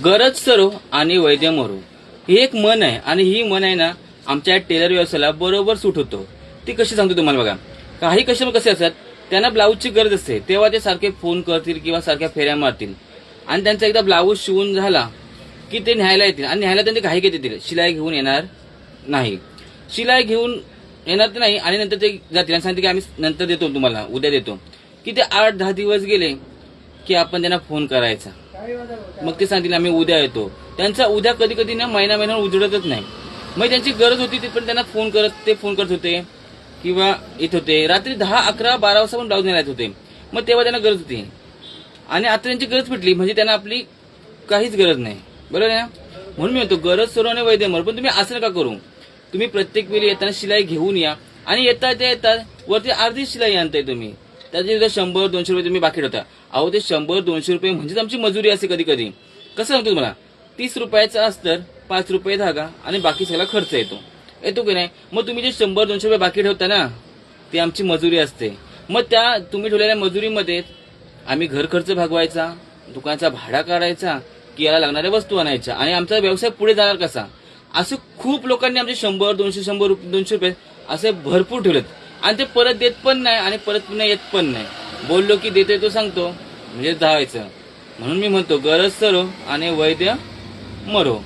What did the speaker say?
गरज सरो आणि वैद्य मरो ही एक मन आहे आणि ही मन आहे ना आमच्या टेलर व्यवसायाला बरोबर सूट होतो. ती कशी सांगतो तुम्हाला बघा. काही कस्टमर कसे असतात, त्यांना ब्लाऊजची गरज असते तेव्हा ते सारखे फोन करतील किंवा सारख्या फेऱ्या मारतील आणि त्यांचा एकदा ब्लाऊज शिवून झाला की ते न्यायला येतील आणि न्यायला त्यांचे घाई येतील, शिलाई घेऊन येणार नाही. शिलाई घेऊन येणार तर नाही आणि नंतर ते जातील आणि सांगते की आम्ही नंतर देतो, तुम्हाला उद्या देतो. की ते 8-10 दिवस गेले की आपण त्यांना फोन करायचा, मग ते सांगतील आम्ही उद्या येतो. त्यांचा उद्या कधी कधी ना महिना उजडतच नाही. मग त्यांची गरज होती ती पण त्यांना फोन करत होते किंवा येत होते. रात्री 10, 11, 12 वाजता पण ब्लाऊज न्यायला येत होते. मग तेव्हा त्यांना गरज होती आणि आता त्यांची गरज फिटली म्हणजे त्यांना आपली काहीच गरज नाही. बरोबर आहे ना. म्हणून मी म्हणतो गरज सरो आणि वैद्य मरो. पण तुम्ही असं नका करू. तुम्ही प्रत्येक वेळी येताना शिलाई घेऊन या आणि येतात वरती अर्धी शिलाई आणताय तुम्ही, त्याचे 100-200 रुपये तुम्ही बाकी ठेवता. अहो ते 100-200 रुपये म्हणजेच आमची मजुरी असते. कधी कधी कसं सांगतो तुम्हाला, 30 रुपयाचं अस्तर, 5 रुपये धागा आणि बाकी सगळा खर्च येतो की नाही. मग तुम्ही जे 100-200 रुपये बाकी ठेवता ना, ती आमची मजुरी असते. मग त्या तुम्ही ठेवलेल्या मजुरीमध्ये आम्ही घर खर्च भागवायचा, दुकानाचा भाडा काढायचा की याला लागणाऱ्या वस्तू आणायच्या आणि आमचा व्यवसाय पुढे जाणार कसा. असं खूप लोकांनी आमचे 100-200 रुपये असे भरपूर ठेवलेत आणि ते परत देत पण नाही आणि परत पुन्हा येत पण नाही. बोललो की देतोय तो सांगतो म्हणजे धावायचं. म्हणून मी म्हणतो गरज सरो आणि वैद्य मरो.